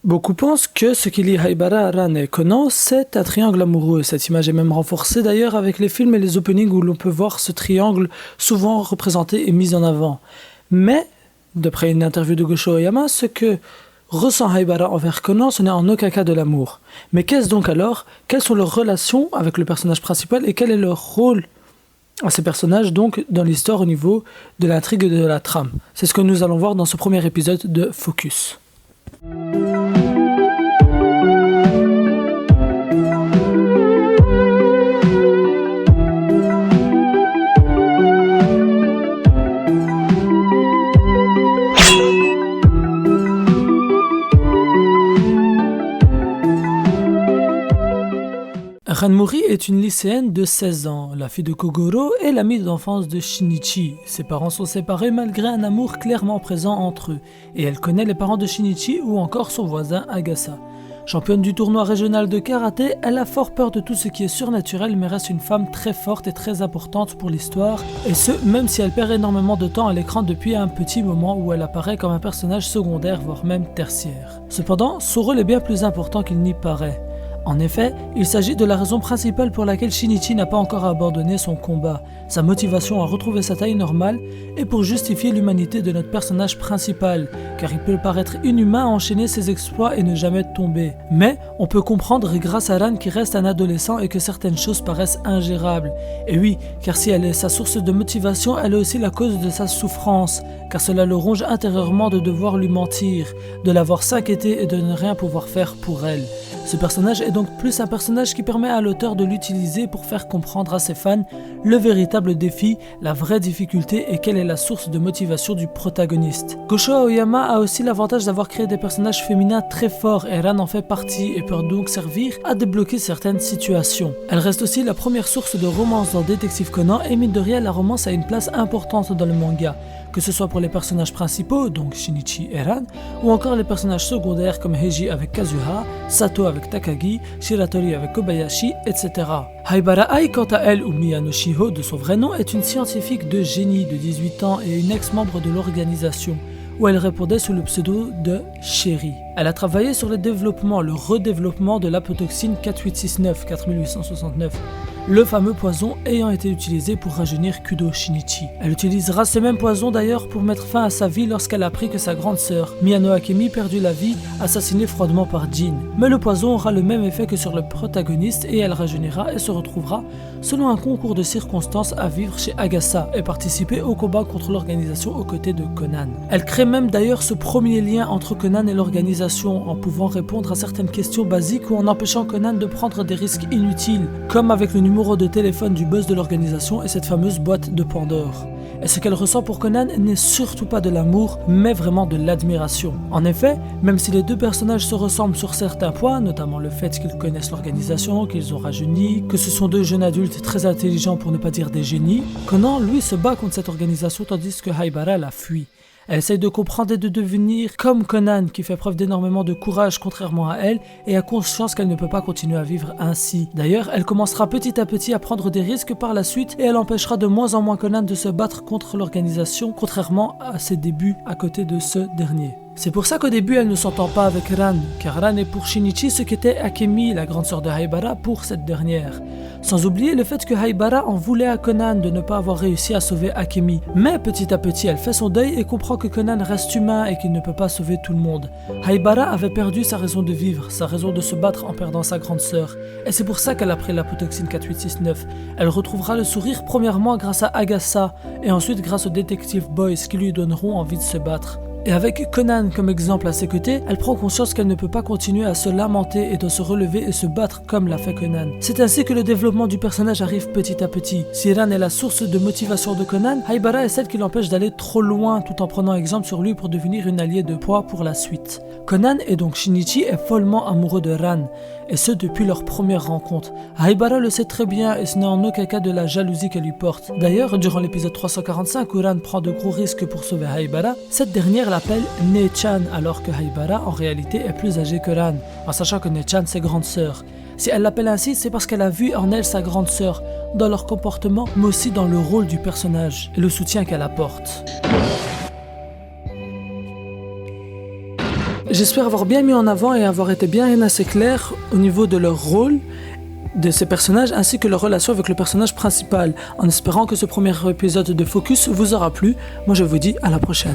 Beaucoup pensent que ce qui lie Haibara, Ran et Conan, c'est un triangle amoureux. Cette image est même renforcée d'ailleurs avec les films et les openings où l'on peut voir ce triangle souvent représenté et mis en avant. Mais, d'après une interview de Gosho Oyama, ce que ressent Haibara envers Conan, ce n'est en aucun cas de l'amour. Mais qu'est-ce donc alors? Quelles sont leurs relations avec le personnage principal et quel est leur rôle à ces personnages donc dans l'histoire au niveau de l'intrigue et de la trame? C'est ce que nous allons voir dans ce premier épisode de Focus. Ranmori est une lycéenne de 16 ans, la fille de Kogoro et l'amie d'enfance de Shinichi. Ses parents sont séparés malgré un amour clairement présent entre eux, et elle connaît les parents de Shinichi ou encore son voisin Agasa. Championne du tournoi régional de karaté, elle a fort peur de tout ce qui est surnaturel mais reste une femme très forte et très importante pour l'histoire, et ce, même si elle perd énormément de temps à l'écran depuis un petit moment où elle apparaît comme un personnage secondaire voire même tertiaire. Cependant, son rôle est bien plus important qu'il n'y paraît. En effet, il s'agit de la raison principale pour laquelle Shinichi n'a pas encore abandonné son combat, sa motivation à retrouver sa taille normale et pour justifier l'humanité de notre personnage principal, car il peut paraître inhumain à enchaîner ses exploits et ne jamais tomber. Mais on peut comprendre grâce à Ran qui reste un adolescent et que certaines choses paraissent ingérables. Et oui, car si elle est sa source de motivation, elle est aussi la cause de sa souffrance, car cela le ronge intérieurement de devoir lui mentir, de l'avoir s'inquiéter et de ne rien pouvoir faire pour elle. Ce personnage est donc plus un personnage qui permet à l'auteur de l'utiliser pour faire comprendre à ses fans le véritable défi, la vraie difficulté et quelle est la source de motivation du protagoniste. Gosho Aoyama a aussi l'avantage d'avoir créé des personnages féminins très forts et Ran en fait partie et peut donc servir à débloquer certaines situations. Elle reste aussi la première source de romance dans Détective Conan et mine de rien la romance a une place importante dans le manga, que ce soit pour les personnages principaux, donc Shinichi et Ran, ou encore les personnages secondaires comme Heiji avec Kazuha, Sato avec Takagi, Shiratori avec Kobayashi, etc. Haibara Ai, quant à elle, ou Miyano Shiho de son vrai nom, est une scientifique de génie de 18 ans et une ex-membre de l'organisation, où elle répondait sous le pseudo de Chéri. Elle a travaillé sur le développement, le redéveloppement de l'apotoxine 4869, le fameux poison ayant été utilisé pour rajeunir Kudo Shinichi. Elle utilisera ce même poison d'ailleurs pour mettre fin à sa vie lorsqu'elle apprit que sa grande sœur, Miyano Akemi, perdit la vie, assassinée froidement par Jin. Mais le poison aura le même effet que sur le protagoniste et elle rajeunira et se retrouvera, selon un concours de circonstances, à vivre chez Agasa et participer au combat contre l'organisation aux côtés de Conan. Elle crée même d'ailleurs ce premier lien entre Conan et l'organisation en pouvant répondre à certaines questions basiques ou en empêchant Conan de prendre des risques inutiles, comme avec le numéro de téléphone du boss de l'organisation et cette fameuse boîte de Pandore. Et ce qu'elle ressent pour Conan n'est surtout pas de l'amour, mais vraiment de l'admiration. En effet, même si les deux personnages se ressemblent sur certains points, notamment le fait qu'ils connaissent l'organisation, qu'ils ont rajeuni, que ce sont deux jeunes adultes très intelligents pour ne pas dire des génies, Conan, lui, se bat contre cette organisation tandis que Haibara la fuit. Elle essaye de comprendre et de devenir comme Conan qui fait preuve d'énormément de courage contrairement à elle et a conscience qu'elle ne peut pas continuer à vivre ainsi. D'ailleurs, elle commencera petit à petit à prendre des risques par la suite et elle empêchera de moins en moins Conan de se battre contre l'organisation contrairement à ses débuts à côté de ce dernier. C'est pour ça qu'au début elle ne s'entend pas avec Ran, car Ran est pour Shinichi ce qu'était Akemi, la grande sœur de Haibara, pour cette dernière. Sans oublier le fait que Haibara en voulait à Conan de ne pas avoir réussi à sauver Akemi. Mais petit à petit elle fait son deuil et comprend que Conan reste humain et qu'il ne peut pas sauver tout le monde. Haibara avait perdu sa raison de vivre, sa raison de se battre en perdant sa grande sœur. Et c'est pour ça qu'elle a pris l'apotoxine 4869. Elle retrouvera le sourire premièrement grâce à Agasa et ensuite grâce aux Detective Boys qui lui donneront envie de se battre. Et avec Conan comme exemple à ses côtés, elle prend conscience qu'elle ne peut pas continuer à se lamenter et de se relever et se battre comme l'a fait Conan. C'est ainsi que le développement du personnage arrive petit à petit. Si Ran est la source de motivation de Conan, Haibara est celle qui l'empêche d'aller trop loin tout en prenant exemple sur lui pour devenir une alliée de poids pour la suite. Conan et donc Shinichi est follement amoureux de Ran, et ce depuis leur première rencontre. Haibara le sait très bien et ce n'est en aucun cas de la jalousie qu'elle lui porte. D'ailleurs, durant l'épisode 345 où Ran prend de gros risques pour sauver Haibara, cette dernière l'appelle Ne-chan alors que Haibara en réalité est plus âgée que Ran, en sachant que Ne-chan c'est grande sœur. Si elle l'appelle ainsi, c'est parce qu'elle a vu en elle sa grande sœur, dans leur comportement, mais aussi dans le rôle du personnage et le soutien qu'elle apporte. J'espère avoir bien mis en avant et avoir été bien assez clair au niveau de leur rôle de ces personnages ainsi que leur relation avec le personnage principal, en espérant que ce premier épisode de Focus vous aura plu. Moi je vous dis à la prochaine.